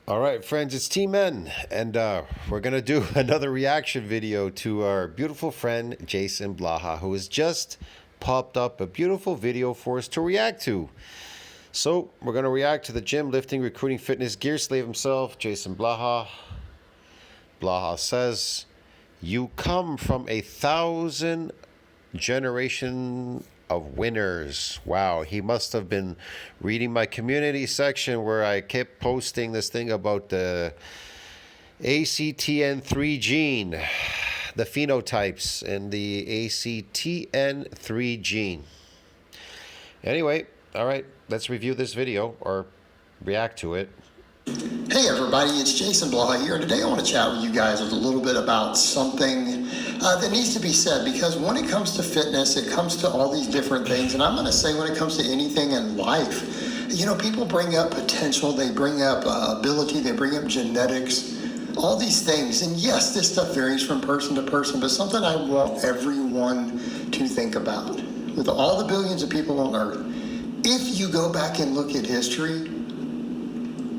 All right, friends, it's T-Men, and we're going to do another reaction video to our beautiful friend Jason Blaha, who has just popped up a beautiful video for us to react to. So, we're going to react to the gym, lifting, recruiting, fitness, gear slave himself, Jason Blaha. Blaha says, "You come from 1,000 generation of winners." Wow, he must have been reading my community section where I kept posting this thing about the ACTN3 gene, the phenotypes in the ACTN3 gene. Anyway, all right, let's review this video or react to it. Hey everybody, it's Jason Blaha here, and today I want to chat with you guys a little bit about something that needs to be said, because when it comes to fitness, it comes to all these different things, and I'm going to say when it comes to anything in life, you know, people bring up potential, they bring up ability, they bring up genetics, all these things, and yes, this stuff varies from person to person, but something I want everyone to think about. With all the billions of people on Earth, if you go back and look at history,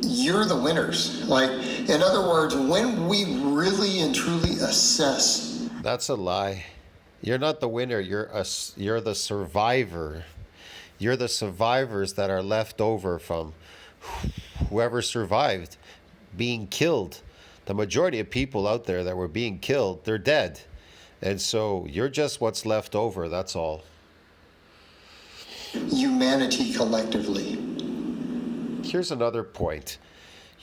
you're the winners. Like, in other words, when we really and truly assess. That's a lie. You're not the winner. You're the survivor. You're the survivors that are left over from whoever survived being killed. The majority of people out there that were being killed, they're dead. And so you're just what's left over, that's all. Humanity collectively. Here's another point.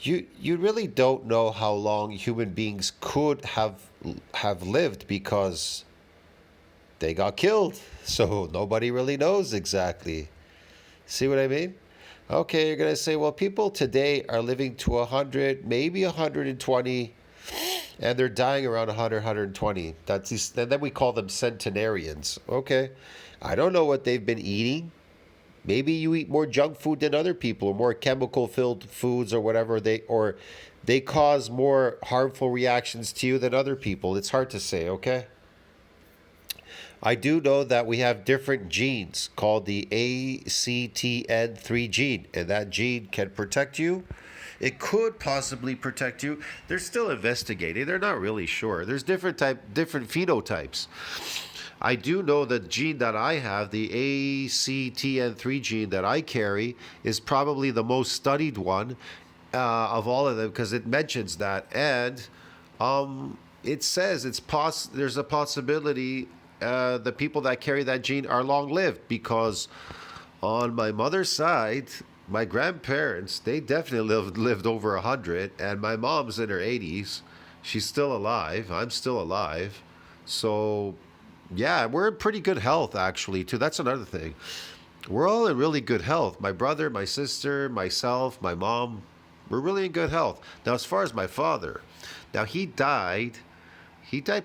You really don't know how long human beings could have lived because they got killed. So nobody really knows exactly. See what I mean? Okay, you're going to say, well, people today are living to 100, maybe 120, and they're dying around 100, 120. And then we call them centenarians. Okay, I don't know what they've been eating. Maybe you eat more junk food than other people, or more chemical-filled foods, or whatever they cause more harmful reactions to you than other people. It's hard to say, okay? I do know that we have different genes called the ACTN3 gene, and that gene can protect you. It could possibly protect you. They're still investigating. They're not really sure. There's different phenotypes. I do know the gene that I have, the ACTN3 gene that I carry, is probably the most studied one of all of them, because it mentions that, and it says there's a possibility the people that carry that gene are long-lived, because on my mother's side, my grandparents, they definitely lived over 100, and my mom's in her 80s. She's still alive. I'm still alive. So yeah, we're in pretty good health, actually, too. That's another thing. We're all in really good health. My brother, my sister, myself, my mom, we're really in good health. Now, as far as my father, now he died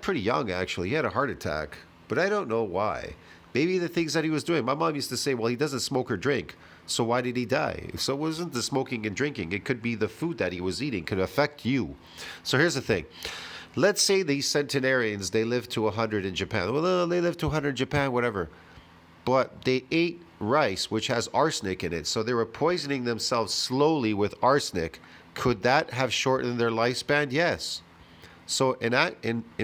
pretty young, actually. He had a heart attack, but I don't know why. Maybe the things that he was doing. My mom used to say, well, he doesn't smoke or drink, so why did he die? So it wasn't the smoking and drinking. It could be the food that he was eating could affect you. So here's the thing. Let's say these centenarians, they live to 100 in Japan. Well, they live to 100 in Japan, whatever. But they ate rice, which has arsenic in it. So they were poisoning themselves slowly with arsenic. Could that have shortened their lifespan? Yes. So in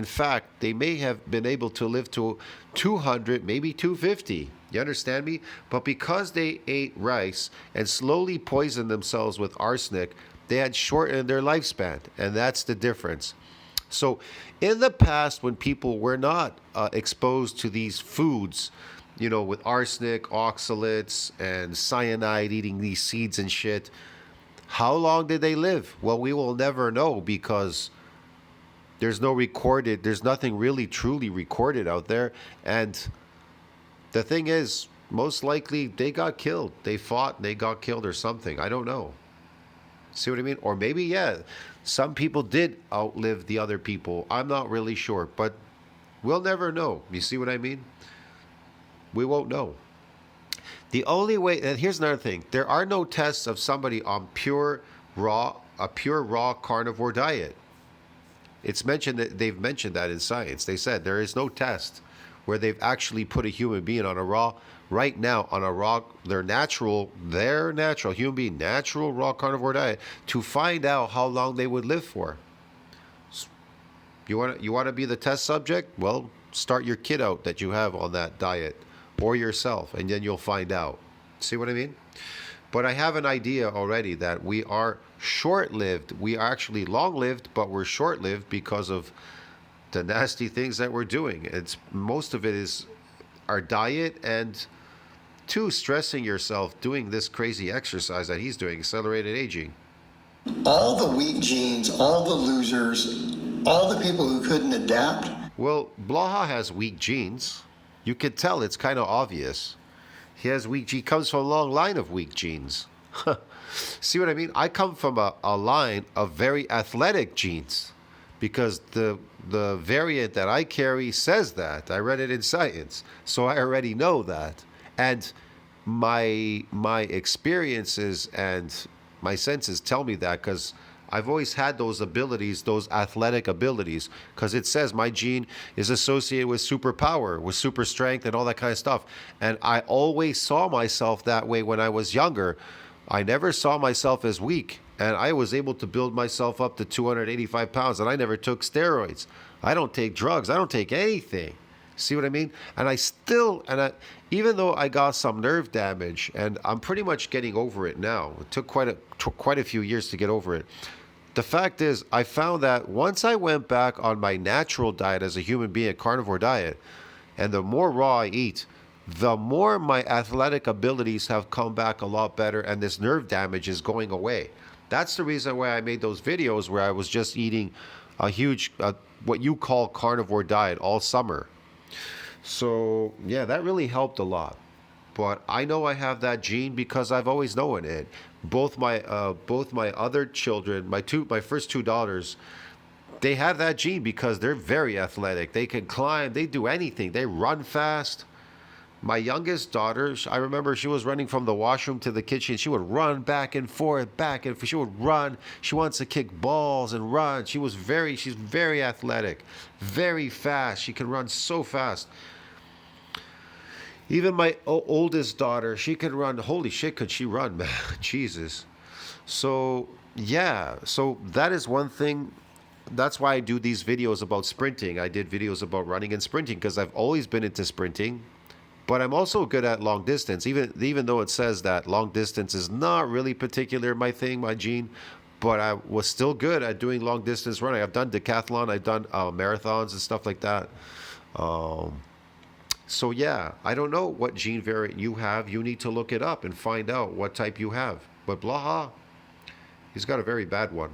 fact, they may have been able to live to 200, maybe 250. You understand me? But because they ate rice and slowly poisoned themselves with arsenic, they had shortened their lifespan. And that's the difference. So in the past, when people were not exposed to these foods, you know, with arsenic, oxalates, and cyanide, eating these seeds and shit, how long did they live? Well, we will never know, because there's nothing really truly recorded out there. And the thing is, most likely they got killed. They fought and they got killed or something. I don't know. See what I mean? Or maybe, yeah, some people did outlive the other people. I'm not really sure, but we'll never know. You see what I mean? We won't know. The only way, and here's another thing, there are no tests of somebody on a pure raw carnivore diet. It's mentioned that they've mentioned that in science. They said there is no test where they've actually put a human being on a raw, right now, on a raw, their natural human being, natural raw carnivore diet, to find out how long they would live for. You want to be the test subject? Well, start your kid out that you have on that diet, or yourself, and then you'll find out. See what I mean? But I have an idea already that we are short-lived. We are actually long-lived, but we're short-lived because of the nasty things that we're doing. It's most of it is our diet, and two, stressing yourself doing this crazy exercise that he's doing, accelerated aging. All the weak genes, all the losers, all the people who couldn't adapt. Well, Blaha has weak genes. You could tell, it's kind of obvious. He comes from a long line of weak genes. See what I mean? I come from a line of very athletic genes, because the variant that I carry says that. I read it in Science, so I already know that. And my experiences and my senses tell me that, because I've always had those abilities, those athletic abilities, because it says my gene is associated with superpower, with super strength and all that kind of stuff. And I always saw myself that way when I was younger. I never saw myself as weak. And I was able to build myself up to 285 pounds, and I never took steroids. I don't take drugs. I don't take anything. See what I mean? And even though I got some nerve damage, and I'm pretty much getting over it now. It took quite a few years to get over it. The fact is, I found that once I went back on my natural diet as a human being, a carnivore diet, and the more raw I eat, the more my athletic abilities have come back a lot better, and this nerve damage is going away. That's the reason why I made those videos where I was just eating a huge, what you call carnivore diet all summer. So yeah, that really helped a lot. But I know I have that gene because I've always known it. Both my other children, my first two daughters, they have that gene because they're very athletic. They can climb, they do anything. They run fast. My youngest daughter, I remember she was running from the washroom to the kitchen. She would run back and forth, back and forth. She would run. She wants to kick balls and run. She's very athletic, very fast. She can run so fast. Even my oldest daughter, she could run. Holy shit, could she run, man? Jesus. So, yeah. So that is one thing. That's why I do these videos about sprinting. I did videos about running and sprinting because I've always been into sprinting. But I'm also good at long distance, even though it says that long distance is not really particular my thing, my gene. But I was still good at doing long distance running. I've done decathlon, I've done marathons and stuff like that. So yeah, I don't know what gene variant you have. You need to look it up and find out what type you have. But Blaha, he's got a very bad one.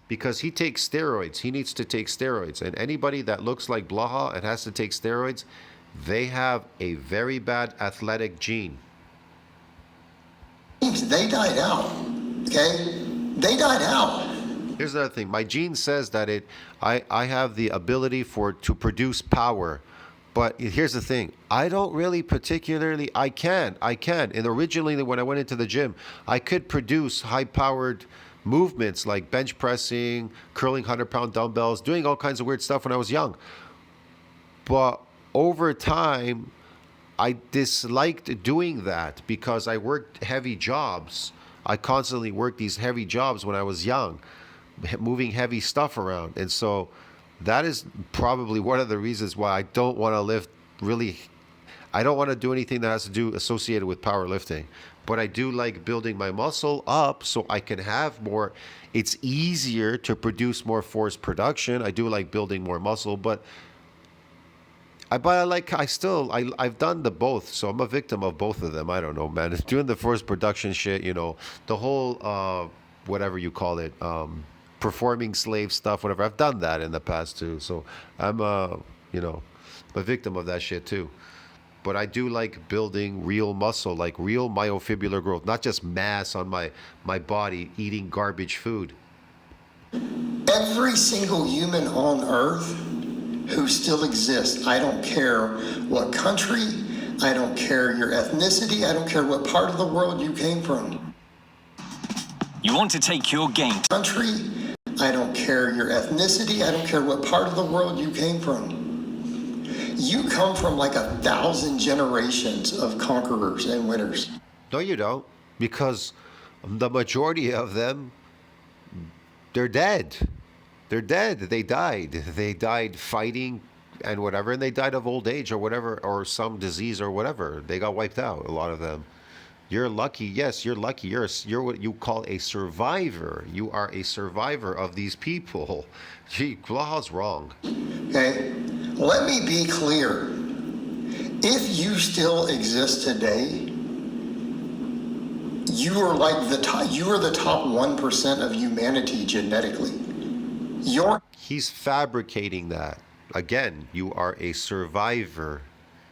Because he takes steroids. He needs to take steroids. And anybody that looks like Blaha and has to take steroids, they have a very bad athletic gene. They died out. Okay? They died out. Here's another thing. My gene says that I have the ability to produce power. But here's the thing. I don't really particularly, I can. And originally when I went into the gym, I could produce high-powered movements like bench pressing, curling 100-pound dumbbells, doing all kinds of weird stuff when I was young. But over time, I disliked doing that because I worked heavy jobs. I constantly worked these heavy jobs when I was young, moving heavy stuff around. And so that is probably one of the reasons why I don't want to lift really. I don't want to do anything that has to do associated with powerlifting. But I do like building my muscle up so I can have more. It's easier to produce more force production. I do like building more muscle, but I've done the both, so I'm a victim of both of them. I don't know, man. It's doing the force production shit, the whole whatever you call it, performing slave stuff, whatever. I've done that in the past too, so I'm a victim of that shit too. But I do like building real muscle, like real myofibrillar growth, not just mass on my body eating garbage food. Every single human on Earth who still exists, I don't care what country, I don't care your ethnicity, I don't care what part of the world you came from. You want to take your game. Country, I don't care your ethnicity, I don't care what part of the world you came from. You come from like 1,000 generations of conquerors and winners. No, you don't, because the majority of them, they're dead. They're dead. They died. They died fighting and whatever, and they died of old age or whatever, or some disease or whatever. They got wiped out, a lot of them. You're lucky. Yes, you're lucky. You're what you call a survivor. You are a survivor of these people. Gee, Blaha's wrong. Okay? Let me be clear. If you still exist today, you are like you are the top 1% of humanity genetically. He's fabricating that. Again, you are a survivor.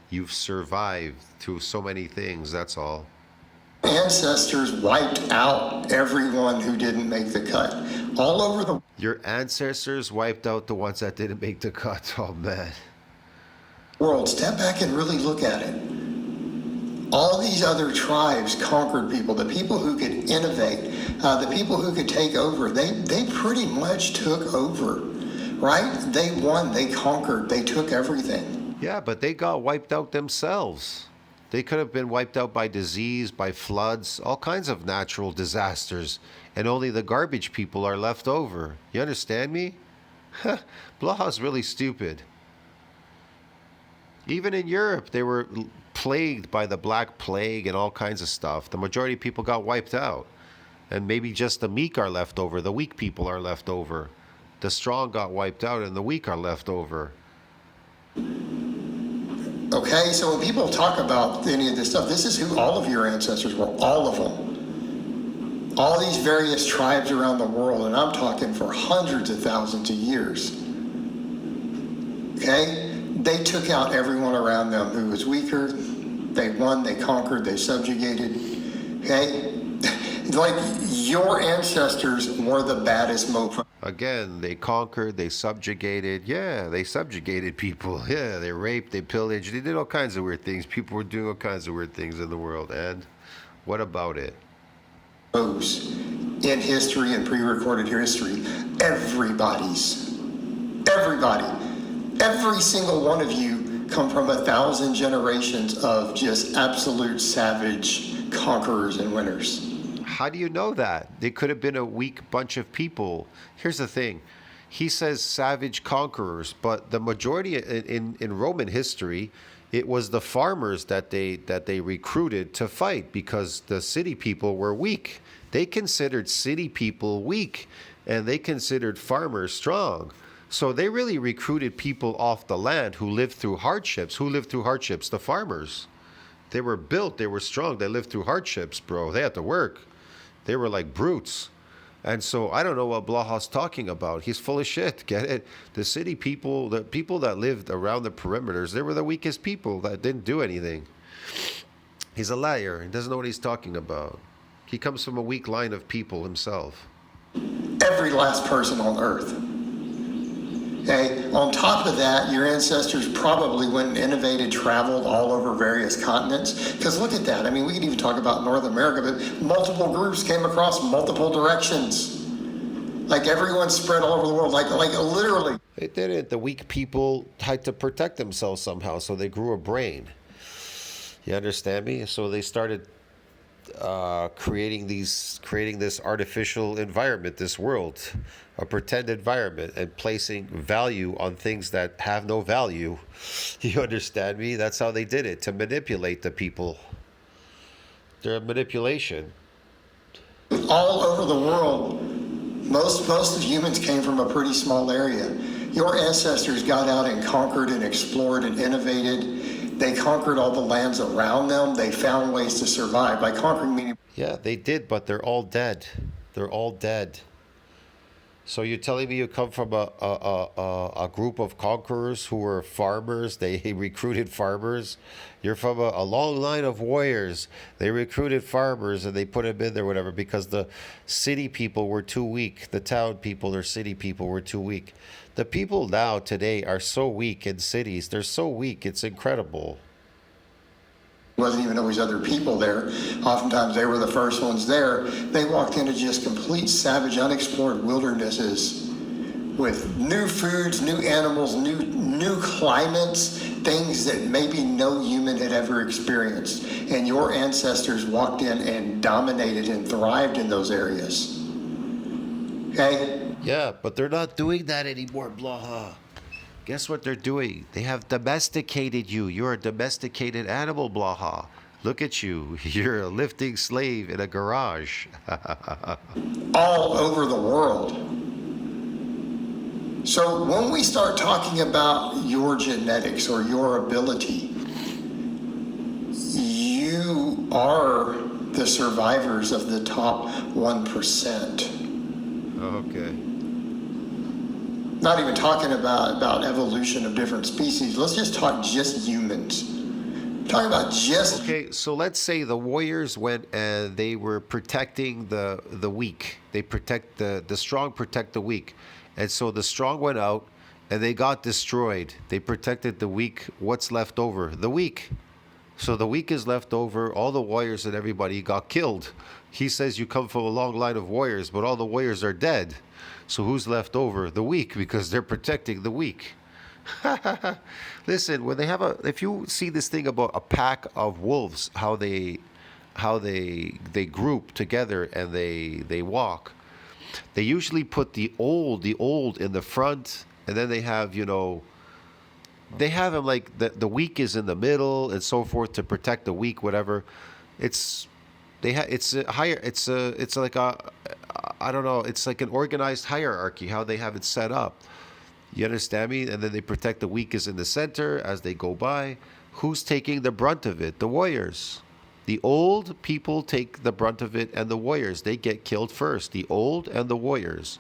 You've survived through so many things, that's all. Ancestors wiped out everyone who didn't make the cut. All over the Your ancestors wiped out the ones that didn't make the cut. Oh, man. world. Step back and really look at it. All these other tribes conquered people, the people who could innovate, the people who could take over, they pretty much took over, right? They won, they conquered, they took everything. Yeah, but they got wiped out themselves. They could have been wiped out by disease, by floods, all kinds of natural disasters, and only the garbage people are left over. You understand me? Blaha's really stupid. Even in Europe, they were plagued by the Black Plague and all kinds of stuff. The majority of people got wiped out. And maybe just the meek are left over. The weak people are left over. The strong got wiped out and the weak are left over. Okay, so when people talk about any of this stuff, this is who all of your ancestors were, all of them. All these various tribes around the world, and I'm talking for hundreds of thousands of years. Okay? They took out everyone around them who was weaker. They won, they conquered, they subjugated. Okay? Like your ancestors were the baddest mofo. Again, they conquered, they subjugated. Yeah, they subjugated people. Yeah, they raped, they pillaged, they did all kinds of weird things. People were doing all kinds of weird things in the world. And what about it? In history and pre-recorded history, everybody, every single one of you come from 1,000 generations of just absolute savage conquerors and winners. How do you know that? They could have been a weak bunch of people. Here's the thing. He says savage conquerors, but the majority in Roman history, it was the farmers that they recruited to fight because the city people were weak. They considered city people weak, and they considered farmers strong. So they really recruited people off the land who lived through hardships. Who lived through hardships? The farmers. They were built. They were strong. They lived through hardships, bro. They had to work. They were like brutes. And so I don't know what Blaha's talking about. He's full of shit. Get it? The city people, the people that lived around the perimeters, they were the weakest people that didn't do anything. He's a liar. He doesn't know what he's talking about. He comes from a weak line of people himself. Every last person on earth. Okay. On top of that, your ancestors probably went and innovated, traveled all over various continents. Because look at that. I mean, we could even talk about North America, but multiple groups came across multiple directions. Like everyone spread all over the world, like literally. They didn't. The weak people had to protect themselves somehow, so they grew a brain. You understand me? So they started creating this artificial environment, this world, a pretend environment, and placing value on things that have no value. You understand me? That's how they did it, to manipulate the people. They're a manipulation. All over the world, most of humans came from a pretty small area. Your ancestors got out and conquered and explored and innovated. They conquered all the lands around them. They found ways to survive by conquering many. Yeah, they did, but they're all dead. They're all dead. So you're telling me you come from a group of conquerors who were farmers? They recruited farmers. You're from a long line of warriors. They recruited farmers and they put them in there, whatever, because the city people were too weak. The town people or city people were too weak. The people now today are so weak in cities. They're so weak. It's incredible. Wasn't even always other people there. Oftentimes they were the first ones there. They walked into just complete savage, unexplored wildernesses with new foods, new animals, new climates, things that maybe no human had ever experienced. And your ancestors walked in and dominated and thrived in those areas. Okay? Yeah, but they're not doing that anymore, Blaha. Guess what they're doing? They have domesticated you. You're a domesticated animal, Blaha. Look at you. You're a lifting slave in a garage. All over the world. So when we start talking about your genetics or your ability, you are the survivors of the top 1%. Okay. Not even talking about evolution of different species. Let's just talk just humans. Talking about just... Okay, so let's say the warriors went and they were protecting the weak. They protect the strong protect the weak. And so the strong went out and they got destroyed. They protected the weak. What's left over? The weak. So the weak is left over. All the warriors and everybody got killed. He says you come from a long line of warriors, but all the warriors are dead. So who's left over? The weak, because they're protecting the weak. Listen, when they have if you see this thing about a pack of wolves, how they group together and they walk, they usually put the old in the front, and then they have, they have them like the weak is in the middle and so forth to protect the weak, whatever. It's a higher, it's like I don't know, it's like an organized hierarchy how they have it set up. You understand me? And then they protect the weak is in the center as they go by. Who's taking the brunt of it? The warriors. The old people take the brunt of it, and the warriors, they get killed first. The old and the warriors.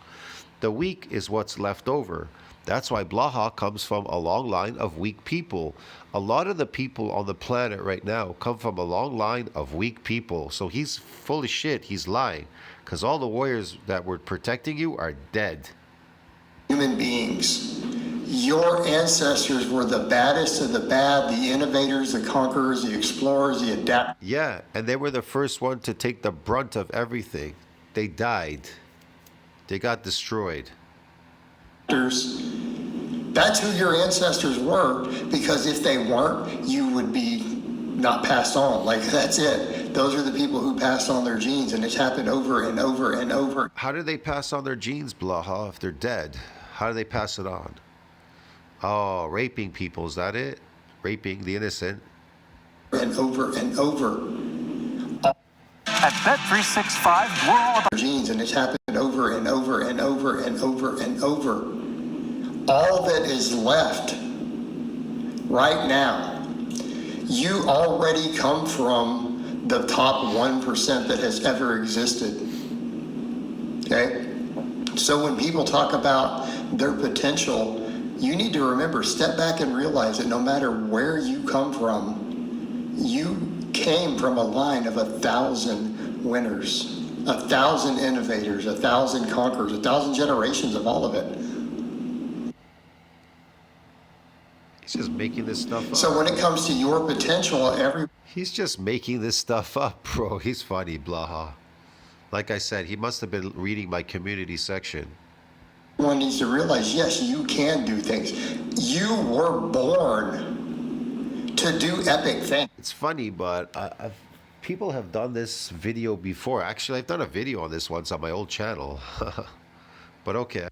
The weak is what's left over. That's why Blaha comes from a long line of weak people. A lot of the people on the planet right now come from a long line of weak people. So he's full of shit. He's lying. Because all the warriors that were protecting you are dead. Human beings. Your ancestors were the baddest of the bad, the innovators, the conquerors, the explorers, the adapters. Yeah, and they were the first one to take the brunt of everything. They died. They got destroyed. That's who your ancestors were, because if they weren't, you would be not passed on. Like, that's it. Those are the people who passed on their genes, and it's happened over and over and over. How do they pass on their genes, Blaha, if they're dead? How do they pass it on? Oh, raping people, is that it? Raping the innocent. And over and over. At Bet365, we're all about Genes, and it's happened over and over and over and over and over. All that is left right now, you already come from the top 1% that has ever existed. Okay? So when people talk about their potential, you need to remember, step back and realize that no matter where you come from, you came from a line of 1,000 winners, 1,000 innovators, 1,000 conquerors, 1,000 generations of all of it. He's just making this stuff up. So when it comes to your potential, He's just making this stuff up, bro. He's funny, Blaha. Like I said, he must have been reading my community section. everyone needs to realize, yes, you can do things. You were born to do epic things. It's funny, but people have done this video before. Actually, I've done a video on this once on my old channel. But okay.